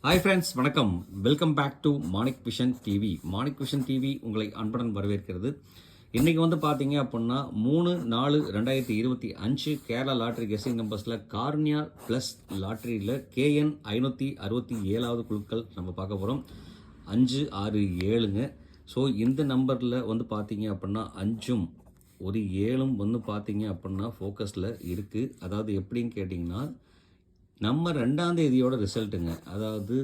Hi friends, வணக்கம். Welcome back to Manik vision TV. Manik vision TV உங்களை அன்புடன் வரவேற்கிறது. இன்றைக்கி பார்த்தீங்க அப்படின்னா 3/4/2025 கேரளா லாட்ரி கெஸ்ஸிங் நம்பர்ஸில் கார்னியா ப்ளஸ் லாட்ரியில் KN 567வது குழுக்கள் நம்ம பார்க்க போகிறோம். 5, 6, 7ங்க. ஸோ இந்த நம்பரில் பார்த்தீங்க அப்படின்னா 5ம் ஒரு 7ம் பார்த்தீங்க அப்படின்னா ஃபோக்கஸில் இருக்குது. அதாவது எப்படின்னு கேட்டிங்கன்னா, நம்ம 2ஆம் தேதியோட ரிசல்ட்டுங்க. அதாவது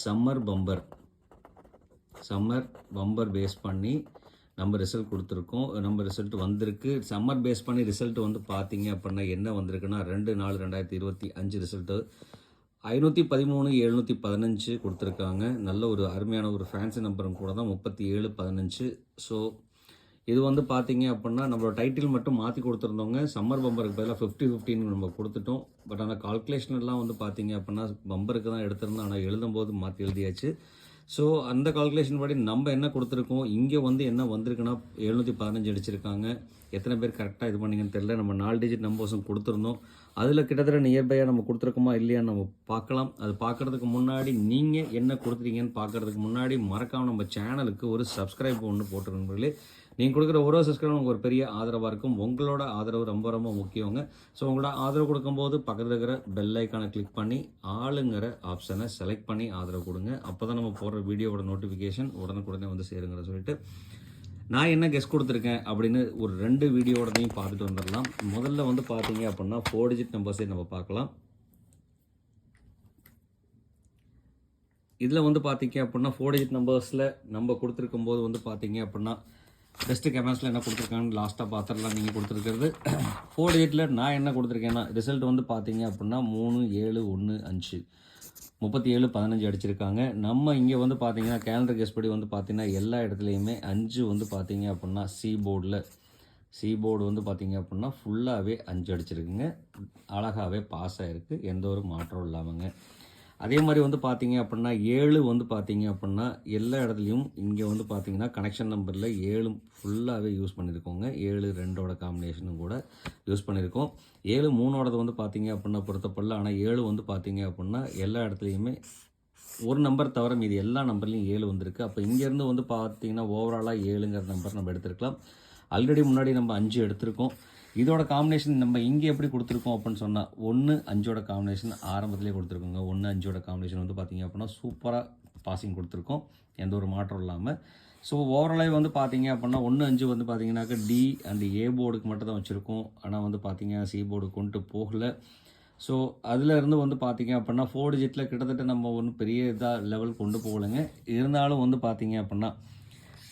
சம்மர் பம்பர் பேஸ் பண்ணி நம்ம ரிசல்ட் கொடுத்துருக்கோம். நம்ம ரிசல்ட் வந்திருக்கு. சம்மர் பேஸ் பண்ணி ரிசல்ட் பார்த்தீங்க அப்படின்னா என்ன வந்திருக்குன்னா 2/4/2025 ரிசல்ட்டு 513 715 கொடுத்துருக்காங்க. நல்ல ஒரு அருமையான ஒரு ஃபேன்சி நம்பரும் கூட தான் 3715. ஸோ இது பார்த்தீங்க அப்படின்னா நம்மளோட டைட்டில் மட்டும் மாற்றி கொடுத்துருந்தோங்க. சம்மர் பம்பருக்கு பதிலாக 50-50 நம்ம கொடுத்துட்டோம். பட் ஆனால் கால்குலேஷன் எல்லாம் பார்த்தீங்க அப்படின்னா பம்பருக்கு தான் எடுத்திருந்தோம். ஆனால் எழுதும்போது மாற்றி எழுதியாச்சு. ஸோ அந்த கால்குலேஷன் படி நம்ம என்ன கொடுத்துருக்கோம், இங்கே என்ன வந்திருக்குன்னா 715 அடிச்சிருக்காங்க. எத்தனை பேர் கரெக்டாக இது பண்ணிங்கன்னு தெரியல. நம்ம 4 டிஜிட் நம்பர்ஸும் கொடுத்துருந்தோம். அதில் கிட்டத்தட்ட நியர்பையாக நம்ம கொடுத்துருக்கோமா இல்லையான்னு நம்ம பார்க்கலாம். அது பார்க்குறதுக்கு முன்னாடி நீங்கள் என்ன கொடுத்துருக்கீங்கன்னு பார்க்குறதுக்கு முன்னாடி மறக்காமல் நம்ம சேனலுக்கு ஒரு சப்ஸ்கிரைப் ஒன்று போட்டுருந்தீங்களே. நீங்கள் கொடுக்குற ஒரு சப்ஸ்கிரைப் உங்களுக்கு ஒரு பெரிய ஆதரவாக இருக்கும். உங்களோட ஆதரவு ரொம்ப ரொம்ப முக்கியங்க. ஸோ உங்களோட ஆதரவு கொடுக்கும்போது பக்கத்தில் இருக்கிற பெல் ஐக்கானை கிளிக் பண்ணி ஆளுங்கிற ஆப்ஷனை செலக்ட் பண்ணி ஆதரவு கொடுங்க. அப்போ தான் நம்ம போடுற வீடியோவோட நோட்டிஃபிகேஷன் உடனுக்குடனே சேருங்கிற சொல்லிட்டு நான் என்ன கெஸ்ட் கொடுத்துருக்கேன் அப்படின்னு ஒரு 2 வீடியோடனையும் பார்த்துட்டு வந்துடலாம். முதல்ல பார்த்தீங்க அப்படின்னா 4 டிஜிட் நம்பர்ஸே நம்ம பார்க்கலாம். இதில் பார்த்தீங்க அப்படின்னா 4 டிஜிட் நம்பர்ஸில் நம்ம கொடுத்துருக்கும் போது பார்த்தீங்க அப்படின்னா பெஸ்ட்டு கமெண்ட்ஸில் என்ன கொடுத்துருக்காங்கன்னு லாஸ்ட்டாக பார்த்துடலாம். நீங்கள் கொடுத்துருக்கிறது 4 டிஜிட்டில் நான் என்ன கொடுத்துருக்கேன்னா ரிசல்ட் பார்த்தீங்க அப்படின்னா 3, 7, 1, 5 37, 15 அடிச்சிருக்காங்க. நம்ம இங்கே பார்த்தீங்கன்னா கேலண்டர் கெஸ் படி பார்த்தீங்கன்னா எல்லா இடத்துலையுமே 5 பார்த்தீங்க அப்படின்னா சி போர்டு பார்த்தீங்க அப்படின்னா ஃபுல்லாகவே 5 அடிச்சிருக்குங்க. அழகாகவே பாஸ் ஆகிருக்கு, எந்த ஒரு மாற்றம் இல்லாமங்க. அதே மாதிரி பார்த்தீங்க அப்படின்னா 7 பார்த்தீங்க அப்படின்னா எல்லா இடத்துலையும் இங்கே பார்த்தீங்கன்னா கனெக்ஷன் நம்பரில் 7 ஃபுல்லாகவே யூஸ் பண்ணியிருக்கோங்க. 7 2ஓட காம்பினேஷனும் கூட யூஸ் பண்ணியிருக்கோம். 7 3ஓடது பார்த்தீங்க அப்படின்னா பொருத்தப்படல. ஆனால் 7 பார்த்தீங்க அப்படின்னா எல்லா இடத்துலையுமே ஒரு நம்பர் தவிர மீது எல்லா நம்பர்லையும் 7 வந்திருக்கு. அப்போ இங்கேருந்து பார்த்தீங்கன்னா ஓவராலாக 7ங்கிற நம்பர் நம்ம எடுத்துருக்கலாம். ஆல்ரெடி முன்னாடி நம்ம 5 எடுத்திருக்கோம். இதோட காம்பினேஷன் நம்ம இங்கே எப்படி கொடுத்துருக்கோம் அப்படின்னு சொன்னால் 1, 5ஓட காம்பினேஷன் ஆரம்பத்திலே கொடுத்துருக்கோங்க. 1, 5ஓட காம்பினேஷன் பார்த்தீங்க அப்படின்னா சூப்பராக பாசிங் கொடுத்துருக்கோம், எந்த ஒரு மாற்றம் இல்லாமல். ஸோ ஓவராலாக பார்த்தீங்க அப்படின்னா 1, 5 பார்த்தீங்கன்னாக்கா டி அண்ட் ஏ போர்டுக்கு மட்டும் தான் வச்சுருக்கோம். ஆனால் பார்த்தீங்க சி போர்டு கொண்டு போகலை. ஸோ அதில் இருந்து பார்த்தீங்க அப்படின்னா 4 டிஜிட்டில் கிட்டத்தட்ட நம்ம ஒன்றும் பெரிய இதாக லெவல் கொண்டு போகலைங்க. இருந்தாலும் பார்த்தீங்க அப்படின்னா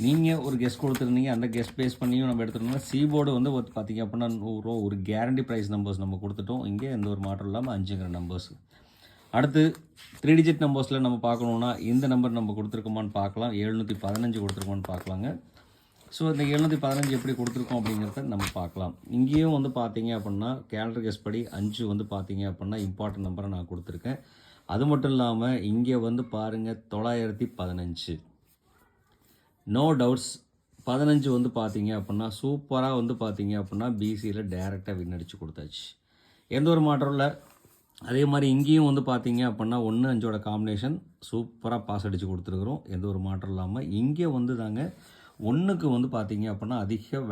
நீங்கள் ஒரு கெஸ்ட் கொடுத்துருந்தீங்க. அந்த கெஸ்ட் பேஸ் பண்ணியும் நம்ம எடுத்துட்டோம்னா சி போர்டு பார்த்தீங்க அப்படின்னா 100 ரூபா ஒரு கேரண்டி ப்ரைஸ் நம்பர்ஸ் நம்ம கொடுத்துட்டோம். இங்கே எந்த ஒரு மாற்றம் இல்லாமல் 5ங்கிற நம்பர்ஸ். அடுத்து 3 டிஜிட் நம்பர்ஸில் நம்ம பார்க்கணுன்னா இந்த நம்பர் நம்ம கொடுத்துருக்கோமான்னு பார்க்கலாம். 715 கொடுத்துருக்கோமான்னு பார்க்கலாங்க. ஸோ இந்த 715 எப்படி கொடுத்துருக்கோம் அப்படிங்கிறத நம்ம பார்க்கலாம். இங்கேயும் பார்த்தீங்க அப்படின்னா கேலண்டர் கெஸ்ட் படி 5 பார்த்தீங்க அப்படின்னா இம்பார்ட்டன்ட் நம்பரை நான் கொடுத்துருக்கேன். அது மட்டும் இல்லாமல் இங்கே பாருங்கள் 915 நோ டவுட்ஸ் 15 பார்த்தீங்க அப்படின்னா சூப்பராக பார்த்தீங்க அப்படின்னா பிசியில் டைரெக்டாக வின் அடித்து கொடுத்தாச்சு, எந்த ஒரு மாற்றம் இல்லை. அதே மாதிரி இங்கேயும் பார்த்தீங்க அப்படின்னா 1, 5ஓட காம்பினேஷன் சூப்பராக பாஸ் அடித்து கொடுத்துருக்குறோம், எந்த ஒரு மாற்றம் இல்லாமல். இங்கே தாங்க 1க்கு பார்த்தீங்க அப்படின்னா அதிக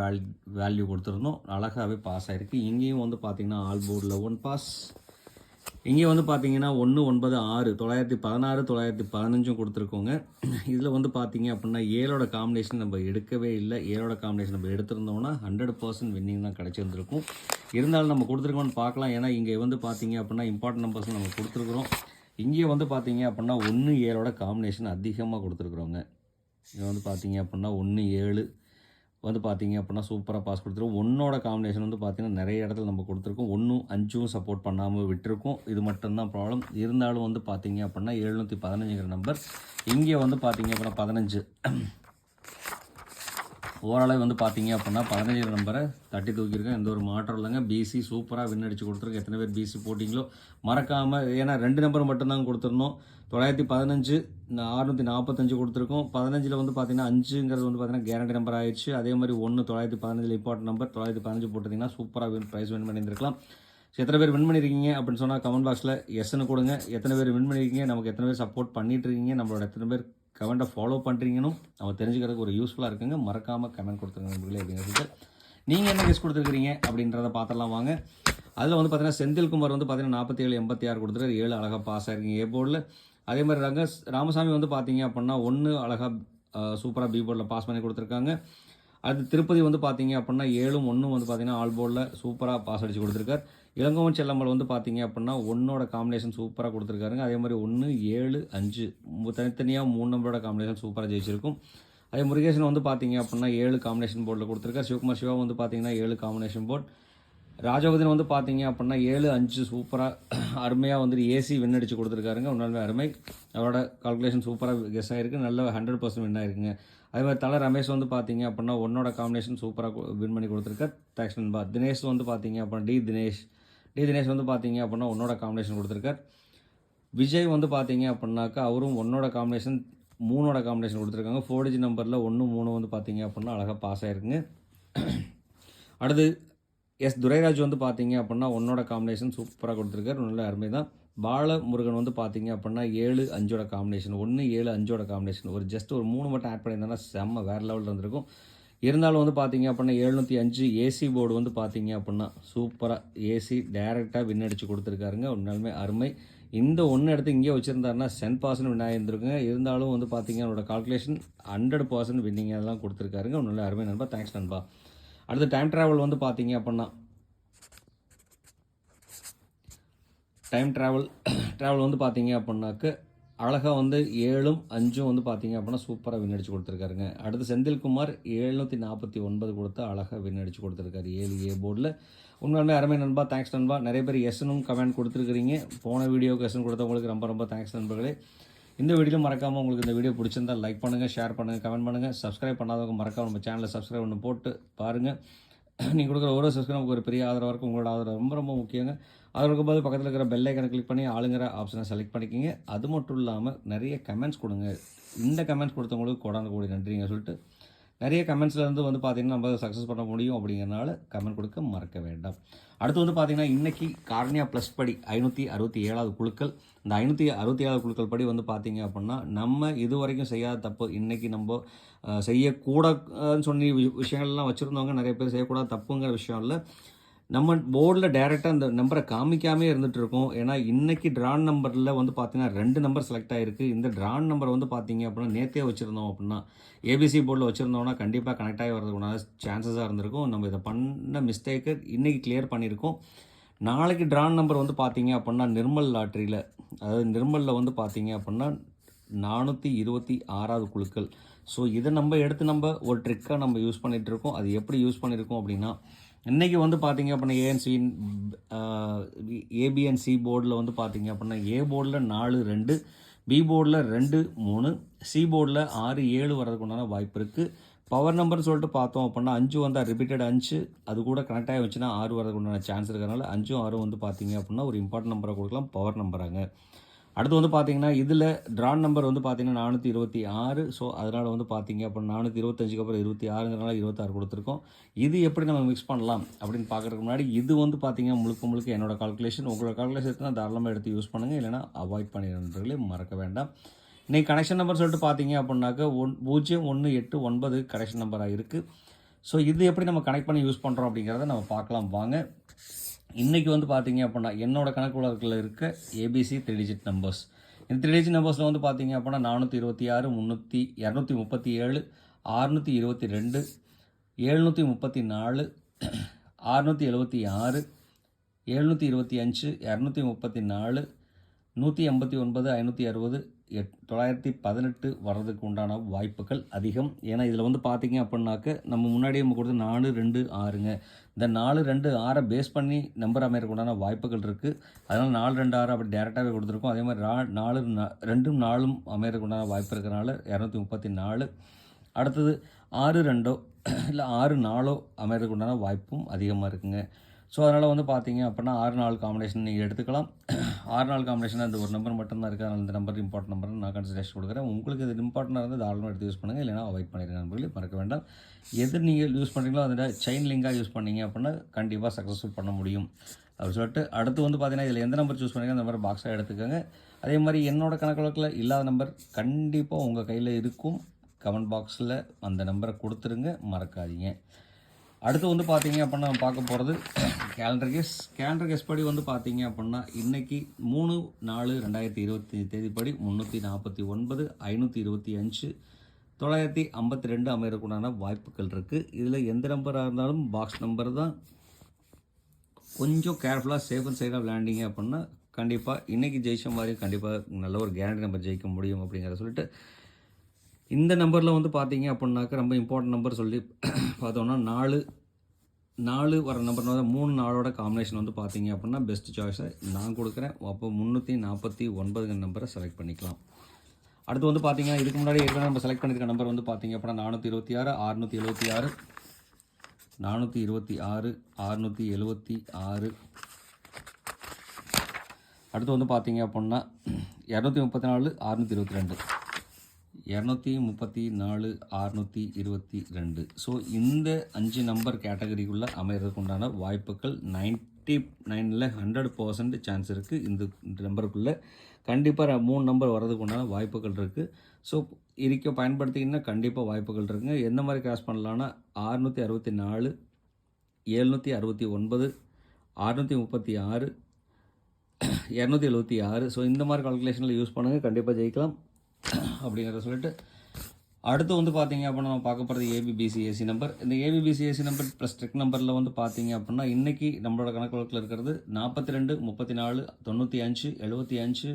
வேல்யூ கொடுத்துருந்தோம், அழகாகவே பாஸ் ஆகிருக்கு. இங்கேயும் பார்த்தீங்கன்னா ஆல் போர்டில் 1 பாஸ். இங்கே பார்த்தீங்கன்னா 1, 9, 6 916 915 கொடுத்துருக்கோங்க. இதில் பார்த்தீங்க அப்படின்னா 7ஓட காம்பினேஷன் நம்ம எடுக்கவே இல்லை. 7ஓட காம்பினேஷன் நம்ம எடுத்திருந்தோம்னா 100% வின்னிங் தான் கிடச்சிருந்துருக்கும். இருந்தாலும் நம்ம கொடுத்துருக்கோம்னு பார்க்கலாம். ஏன்னா இங்கே பார்த்தீங்க அப்படின்னா இம்பார்ட்டன்ட் நம்பர்ஸ் நம்ம கொடுத்துருக்குறோம். இங்கே பார்த்தீங்க அப்படின்னா 1, 7ஓட காம்பினேஷன் அதிகமாக கொடுத்துருக்குறோங்க. இங்கே பார்த்தீங்க அப்படின்னா 1, 7 பார்த்தீங்க அப்படின்னா சூப்பராக பாஸ் கொடுத்துருக்கோம். 1ஓட காம்பினேஷன் பார்த்தீங்கன்னா நிறைய இடத்துல நம்ம கொடுத்துருக்கோம். 1, 5 சப்போர்ட் பண்ணாமல் விட்டுருக்கோம். இது மட்டும்தான் ப்ராப்ளம். இருந்தாலும் பார்த்தீங்க அப்படின்னா 715ங்கிற நம்பர் இங்கே பார்த்தீங்க அப்படின்னா 15 ஓவராலாக பார்த்தீங்க அப்படின்னா 15 நம்பரை தட்டி தூக்கியிருக்கேன், எந்த ஒரு மாற்றம் இல்லைங்க. பிசி சூப்பராக வின் அடித்து கொடுத்துருக்கு. எத்தனை பேர் பிசி போட்டிங்களோ மறக்காமல், ஏன்னா 2 நம்பர் மட்டும்தான் கொடுத்துருந்தோம். 915 645 கொடுத்துருக்கோம். 15ல் பார்த்தீங்கன்னா 5ங்கிறது பார்த்தீங்கன்னா கேரண்டி நம்பர் ஆயிடுச்சு. அதே மாதிரி 1 915 இம்பார்ட்டன்ட் நம்பர் 915 போட்டிங்கன்னா சூப்பராக ப்ரைஸ் வின் பண்ணியிருந்திருக்கலாம். ஸோ எத்தனை பேர் வின் பண்ணியிருக்கீங்க அப்படின்னு சொன்னால் கமெண்ட் பாக்ஸில் எஸ்ன்னு கொடுங்க. எத்தனை பேர் வின் பண்ணியிருக்கீங்க, நமக்கு எத்தனை பேர் சப்போர்ட் பண்ணிட்டுருக்கீங்க, நம்மளோட எத்தனை பேர் கமெண்ட்டை ஃபாலோ பண்ணுறீங்கன்னு நம்ம தெரிஞ்சுக்கிறதுக்கு ஒரு யூஸ்ஃபுல்லாக இருக்குங்க. மறக்காமல் கமெண்ட் கொடுத்துருங்க நண்பர்களே அப்படிங்கிறது. நீங்கள் என்ன கெஸ் கொடுத்துருக்கிறீங்க அப்படின்றத பார்த்துடலாம் வாங்க. அதில் வந்து பார்த்தீங்கன்னா செந்தில்குமார் வந்து பார்த்தீங்கன்னா 47-86 கொடுத்துருக்காரு. 7 அழகாக பாஸ் ஆகிருக்கீங்க ஏ போர்டில். அதே மாதிரி ராமசாமி வந்து பார்த்தீங்க அப்படின்னா 1 அழகாக சூப்பராக பி போர்டில் பாஸ் பண்ணி கொடுத்துருக்காங்க. அடுத்து திருப்பதி வந்து பார்த்தீங்க அப்படின்னா 7ம் 1ம் வந்து பார்த்தீங்கன்னா ஆல் போர்டில் சூப்பராக பாஸ் அடித்து கொடுத்துருக்கார். இளங்கோவன் செல்லம்மல் வந்து பார்த்தீங்க அப்படின்னா 1ஓட காம்பினேஷன் சூப்பராக கொடுத்துருக்காருங்க. அதே மாதிரி 1, 7, 5 தனித்தனியாக 3 நம்பரோட காம்பினேஷன் சூப்பராக ஜெயிச்சிருக்கும். அதே முருகேசன் வந்து பார்த்தீங்க அப்படின்னா 7 காம்பினேஷன் போர்டில் கொடுத்துருக்காரு. சிவகுமார் சிவா வந்து பார்த்தீங்கன்னா 7 காம்பினேஷன் போர்ட். ராஜோகதன் வந்து பார்த்தீங்க அப்படின்னா 7, 5 சூப்பராக அருமையாக வந்துட்டு ஏசி வின் அடித்து கொடுத்துருக்காருங்க. உண்மையுமே அருமை. அவரோட கால்குலேஷன் சூப்பராக கெஸ் ஆகிருக்கு. நல்ல 100% வின் ஆகிருக்குங்க. அதே மாதிரி தலை ரமேஷ் வந்து பார்த்தீங்க அப்படின்னா 1ஓட காம்பினேஷன் சூப்பராக வின் பண்ணி கொடுத்துருக்கார். தேங்க்ஸ் நண்பா. தினேஷ் வந்து பார்த்தீங்க அப்படின்னா தினேஷ் வந்து பார்த்தீங்க அப்படின்னா 1ஓட காம்பினேஷன் கொடுத்துருக்கார். விஜய் வந்து பார்த்தீங்க அப்படின்னாக்கா அவரும் 1ஓட காம்பினேஷன் 3ஓட காம்பினேஷன் கொடுத்துருக்காங்க. 4 டிஜிட் நம்பரில் 1, 3 வந்து பார்த்தீங்க அப்படின்னா அழகாக பாஸ் ஆகிருக்குங்க. அடுத்து துரைராஜ் வந்து பார்த்தீங்க அப்படின்னா 1ஓட காம்பினேஷன் சூப்பராக கொடுத்துருக்காரு. நல்ல அருமை தான். பாலமுருகன் வந்து பார்த்தீங்க அப்படின்னா 7, 5ஓட காம்பினேஷன் 1, 7, 5ஓட காம்பினேஷன் ஒரு ஜஸ்ட் ஒரு 3 மட்டும் ஆட் பண்ணியிருந்தோன்னா செம்ம வேறு லெவலில் இருந்திருக்கும். இருந்தாலும் வந்து பார்த்தீங்க அப்படின்னா 705 ஏசி போர்டு வந்து பார்த்தீங்க அப்படின்னா சூப்பராக ஏசி டைரெக்டாக வின் அடித்து கொடுத்துருக்காருங்க. உண்மையாலுமே அருமை. இந்த 1 எடுத்து இங்கே வச்சுருந்தாருன்னா 10% வின் ஆகியிருந்துருக்குங்க. இருந்தாலும் வந்து பார்த்தீங்க அவரோட கால்குலேஷன் 100% வின்னிங் அதெல்லாம் கொடுத்துருக்காருங்க. நல்ல அருமை நண்பா. தேங்க்ஸ் நண்பா. அடுத்து டைம் ட்ராவல் வந்து பார்த்தீங்க அப்படின்னா ட்ராவல் வந்து பார்த்தீங்க அப்படின்னாக்க அழகாக வந்து 7ம் 5ம் வந்து பார்த்தீங்க அப்படின்னா சூப்பராக வின் அடிச்சு கொடுத்துருக்காருங்க. அடுத்து செந்தில்குமார் 749 கொடுத்து அழகாக வின் அடிச்சு கொடுத்துருக்காரு 7 ஏ போர்டில். உண்மையுமே அருமை நண்பா. தேங்க்ஸ் நண்பா. நிறைய பேர் எஸ்னும் கமெண்ட் கொடுத்துருக்குறீங்க. போன வீடியோக்கு எஸ்ன்னு கொடுத்தவங்களுக்கு ரொம்ப ரொம்ப தேங்க்ஸ் நண்பர்களே. இந்த வீடியோ மறக்காமல் உங்களுக்கு இந்த வீடியோ பிடிச்சிருந்தால் லைக் பண்ணுங்கள், ஷேர் பண்ணுங்கள், கமெண்ட் பண்ணுங்கள். சப்ஸ்கிரைப் பண்ணாதவங்க மறக்காமல் நம்ம சேனலை சப்ஸ்கிரைப் பண்ணி போட்டு பாருங்கள். நீங்கள் கொடுக்குற ஒரு சப்ஸ்கிரைப் ஒரு பெரிய ஆதரவாக இருக்கும். உங்களோட ஆதரவு ரொம்ப ரொம்ப முக்கியங்க. அதற்கு போது பக்கத்தில் இருக்கிற பெல் ஐக்கனை கிளிக் பண்ணி ஆளுங்கிற ஆப்ஷனை செலக்ட் பண்ணிக்கிங்க. அது மட்டும் இல்லாமல் நிறைய கமெண்ட்ஸ் கொடுங்க. இந்த கமெண்ட்ஸ் கொடுத்தவங்களுக்கு கோடான நன்றிங்க சொல்லிட்டு நிறைய கமெண்ட்ஸ்லேருந்து வந்து பார்த்திங்கன்னா நம்ம சக்ஸஸ் பண்ண முடியும் அப்படிங்கிறனால கமெண்ட் கொடுக்க மறக்க வேண்டாம். அடுத்து வந்து பார்த்திங்கன்னா இன்றைக்கி கார்னியா ப்ளஸ் படி 567வது குழுக்கள். இந்த 567வது குழுக்கள் படி வந்து பார்த்திங்க அப்படின்னா நம்ம இது வரைக்கும் செய்யாத தப்பு இன்றைக்கி நம்ம செய்யக்கூடாதுன்னு சொல்லி விஷயங்கள்லாம் வச்சுருந்தவங்க நிறைய பேர் செய்யக்கூடாத தப்புங்கிற விஷயம் இல்லை. நம்ம போர்டில் டைரெக்டாக இந்த நம்பரை காமிக்காமே இருந்துகிட்ருக்கோம். ஏன்னா இன்றைக்கி ட்ரான் நம்பரில் வந்து பார்த்திங்கன்னா 2 நம்பர் செலக்ட் ஆகிருக்கு. இந்த ட்ரான் நம்பர் வந்து பார்த்திங்க அப்படின்னா நேற்றே வச்சுருந்தோம் அப்படின்னா ஏபிசி போர்டில் வச்சுருந்தோம்னா கண்டிப்பாக கனெக்ட் ஆகி வரதுக்குண்டான சான்சஸாக இருந்திருக்கும். நம்ம இதை பண்ண மிஸ்டேக்கு இன்றைக்கி கிளியர் பண்ணியிருக்கோம். நாளைக்கு ட்ரான் நம்பர் வந்து பார்த்திங்க அப்படின்னா நிர்மல் லாட்ரியில், அதாவது நிர்மலில் வந்து பார்த்திங்க அப்படின்னா 426வது குழுக்கள். ஸோ இதை நம்ம எடுத்து நம்ம ஒரு ட்ரிக்காக நம்ம யூஸ் பண்ணிகிட்ருக்கோம். அது எப்படி யூஸ் பண்ணியிருக்கோம் அப்படின்னா இன்றைக்கி வந்து பார்த்திங்க அப்படின்னா ஏபிஎன்சி போர்டில் வந்து பார்த்திங்க அப்படின்னா ஏ போர்டில் 4, 2, பி போர்டில் 2, 3, சி போர்டில் 6, 7 வரதுக்கு உண்டான வாய்ப்பு இருக்குது. பவர் நம்பர்னு சொல்லிட்டு பார்த்தோம் அப்படின்னா 5 வந்தால் ரிப்பீட்டட் 5 அது கூட கனெக்ட் ஆகி வச்சுன்னா 6 வரதுக்கு உண்டான சான்ஸ் இருக்கிறனால 5, 6 வந்து பார்த்திங்க அப்படின்னா ஒரு இம்பார்ட்டன்ட் நம்பரை கொடுக்கலாம், பவர் நம்பராங்க. அடுத்து வந்து பார்த்திங்கன்னா இதில் ட்ரான் நம்பர் வந்து பார்த்திங்கன்னா 426. ஸோ அதனால் வந்து பார்த்திங்க அப்படின்னா 425க்கு அப்புறம் 26ங்கிறனால 26 கொடுத்துருக்கோம். இது எப்படி நம்ம மிக்ஸ் பண்ணலாம் அப்படின்னு பார்க்குறதுக்கு முன்னாடி இது வந்து பார்த்திங்கன்னா முழுக்க என்னோடய கால்குலேஷன். உங்களோட கால்குலேஷன் தாராளமாக எடுத்து யூஸ் பண்ணுங்கள், இல்லைனா அவாய்ட் பண்ணிடுறதுகளே மறக்க வேண்டாம். இன்றைக்கி கனெக்ஷன் நம்பர் சொல்லிட்டு பார்த்திங்க அப்படின்னாக்க 0189 கனெக்ஷன் நம்பராக இருக்குது. ஸோ இது எப்படி நம்ம கனெக்ட் பண்ணி யூஸ் பண்ணுறோம் அப்படிங்கிறத நம்ம பார்க்கலாம் வாங்க. இன்றைக்கி வந்து பார்த்திங்க அப்படின்னா என்னோடய கணக்கு வழக்கில் இருக்க ஏபிசி 3 டிஜிட் நம்பர்ஸ். இந்த 3 டிஜிட் நம்பர்ஸில் வந்து பார்த்திங்க அப்படின்னா 426, 237, 622, 734, 676, 725, 234, 189, 560, 918 வர்றதுக்கு உண்டான வாய்ப்புகள் அதிகம். ஏன்னா இதில் வந்து பார்த்திங்க அப்படின்னாக்க நம்ம முன்னாடியே நம்ம கொடுத்து 4, 2, 6ங்க. இந்த 4, 2, 6 பேஸ் பண்ணி நம்பர் அமையறதுக்கு உண்டான வாய்ப்புகள் இருக்குது. அதனால் 4, 2, 6 அப்படி டேரெக்டாகவே கொடுத்துருக்கோம். அதே மாதிரி 4, 2, 4 அமையறதுக்கு உண்டான வாய்ப்பு இருக்கிறனால 234. அடுத்தது 6, 2 இல்லை 6, 4 அமையறதுக்கு உண்டான வாய்ப்பும் அதிகமாக இருக்குங்க. ஸோ அதனால் வந்து பார்த்திங்க அப்படின்னா 6, 4 காம்பினேஷன் நீங்கள் எடுத்துக்கலாம். 6, 4 காம்பினேஷன் அந்த ஒரு நம்பர் மட்டும்தான் இருக்குது. அதனால் இந்த நம்பர் இம்பார்ட்டன்ட் நம்பர் நான் கன்சிடரேஷன் கொடுக்குறேன். உங்களுக்கு இது இம்பார்ட்டண்டாக இருந்தால் தாராளமாக எடுத்து யூஸ் பண்ணுங்கள், இல்லைனா அவாய்ட் பண்ணிடுங்க நண்பர்களே, மறக்க வேண்டாம். எது நீங்கள் யூஸ் பண்ணுறீங்களோ அதில் செயின் லிங்காக யூஸ் பண்ணிங்க அப்படின்னா கண்டிப்பாக சக்ஸஸ்ஃபுல் பண்ண முடியும். அப்படி சொல்லிட்டு அடுத்து வந்து பார்த்தீங்கன்னா இதில் எந்த நம்பர் சூஸ் பண்ணுங்க அந்த நம்பர் பாக்ஸாக எடுத்துக்கோங்க. அதே மாதிரி என்னோட கணக்கு வழக்கில் இல்லாத நம்பர் கண்டிப்பாக உங்கள் கையில் இருக்கும். கமெண்ட் பாக்ஸில் அந்த நம்பரை கொடுத்துருங்க, மறக்காதீங்க. அடுத்து வந்து பார்த்தீங்க அப்படின்னா நம்ம பார்க்க போகிறது கேலண்டர் கெஸ் படி வந்து பார்த்தீங்க அப்படின்னா இன்றைக்கி 3/4/2020 தேதிப்படி 349 525 952 அமையறதுக்குண்டான வாய்ப்புகள் இருக்குது. இதில் எந்த நம்பராக இருந்தாலும் பாக்ஸ் நம்பர் தான். கொஞ்சம் கேர்ஃபுல்லாக சேஃப் அண்ட் சைடாக விளையாண்டிங்க அப்படின்னா கண்டிப்பாக இன்றைக்கி ஜெயிச்ச மாதிரி கண்டிப்பாக நல்ல ஒரு கேரண்டி நம்பர் ஜெயிக்க முடியும் அப்படிங்கிறத சொல்லிட்டு இந்த நம்பரில் வந்து பார்த்தீங்க அப்படின்னாக்கா ரொம்ப இம்பார்ட்டன்ட் நம்பர் சொல்லி பார்த்தோம்னா 4 வர நம்பர்னால 3 4ஓட காம்பினேஷன் வந்து பார்த்தீங்க அப்படின்னா பெஸ்ட் சாய்ஸை நான் கொடுக்குறேன். அப்போ 349 நம்பரை செலக்ட் பண்ணிக்கலாம். அடுத்து வந்து பார்த்தீங்கன்னா இதுக்கு முன்னாடி ஏற்கனவே நம்ம செலக்ட் பண்ணியிருக்க நம்பர் வந்து பார்த்தீங்க அப்படின்னா 426 676 426 676. அடுத்து வந்து பார்த்தீங்க அப்படின்னா 234 622 234 622. ஸோ இந்த 5 நம்பர் கேட்டகரிக்குள்ளே அமைகிறதுக்கு உண்டான வாய்ப்புகள் 99ல் 100% சான்ஸ் இருக்குது. இந்த நம்பருக்குள்ளே கண்டிப்பாக 3 நம்பர் வர்றதுக்கு உண்டான வாய்ப்புகள் இருக்குது. ஸோ பயன்படுத்திங்கன்னா கண்டிப்பாக வாய்ப்புகள் இருக்குங்க. எந்த மாதிரி கிராஸ் பண்ணலான்னா 664 769 636 276. ஸோ இந்த மாதிரி கால்குலேஷனில் யூஸ் பண்ணுங்கள், கண்டிப்பாக ஜெயிக்கலாம் அப்படிங்கிறத சொல்லிட்டு அடுத்து வந்து பார்த்தீங்க அப்படின்னா நம்ம பார்க்க போகிறது ஏபிபிசிஏசி நம்பர். இந்த ஏபிபிசிஏசி நம்பர் ப்ளஸ் ட்ரிக் நம்பரில் வந்து பார்த்தீங்க அப்படின்னா இன்றைக்கி நம்மளோட கணக்கு வழக்கில் இருக்கிறது 42 34 95 75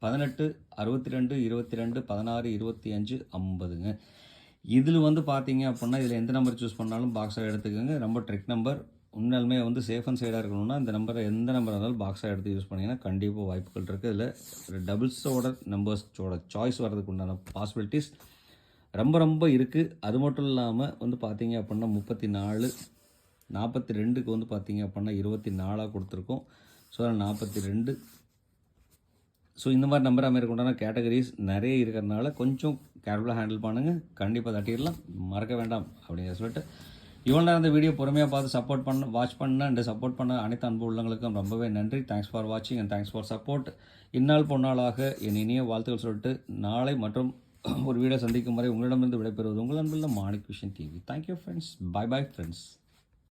18 62 22 16 25 50ங்க. இதில் வந்து பார்த்தீங்க அப்படின்னா இதில் எந்த நம்பர் சூஸ் பண்ணாலும் பாக்ஸாக எடுத்துக்கோங்க. ரொம்ப ட்ரிக் நம்பர். உண்மையாலுமே வந்து சேஃப் அண்ட் சைடாக இருக்கணும்னா இந்த நம்பரை எந்த நம்பர் இருந்தாலும் பாக்ஸாக எடுத்து யூஸ் பண்ணிங்கன்னா கண்டிப்பாக வாய்ப்புகள் இருக்குது. இதில் டபுள்ஸோட நம்பர்ஸோட சாய்ஸ் வர்றதுக்கு உண்டான பாசிபிலிட்டிஸ் ரொம்ப இருக்குது. அது மட்டும் இல்லாமல் வந்து பார்த்தீங்க அப்படின்னா 34 42க்கு வந்து பார்த்தீங்க அப்படின்னா 24 கொடுத்துருக்கோம். ஸோ 42. ஸோ இந்த மாதிரி நம்பர் அமைக்க உண்டான கேட்டகரிஸ் நிறைய இருக்கிறதுனால கொஞ்சம் கேர்ஃபுல்லாக ஹேண்டில் பண்ணுங்கள், கண்டிப்பாக தட்டிடலாம், மறக்க வேண்டாம் அப்படிங்கிற சொல்லிட்டு இவ்வளோ நேரம் இந்த வீடியோ பொறுமையாக பார்த்து வாட்ச் பண்ண அண்ட் சப்போர்ட் பண்ண அனைத்து அன்பு உள்ளவங்களுக்கும் ரொம்பவே நன்றி. தேங்க்ஸ் ஃபார் வாட்சிங் அண்ட் தேங்க்ஸ் ஃபார் சப்போர்ட். இந்நாள் பொன்னாளாக என் இனிய வாழ்த்துக்கள் சொல்லிட்டு நாளை மற்றும் ஒரு வீடியோ சந்திக்கும் வரை உங்களிடமிருந்து விடைபெறுவது உங்கள் அன்புள்ள Manik vision TV. Thank you friends. Bye friends.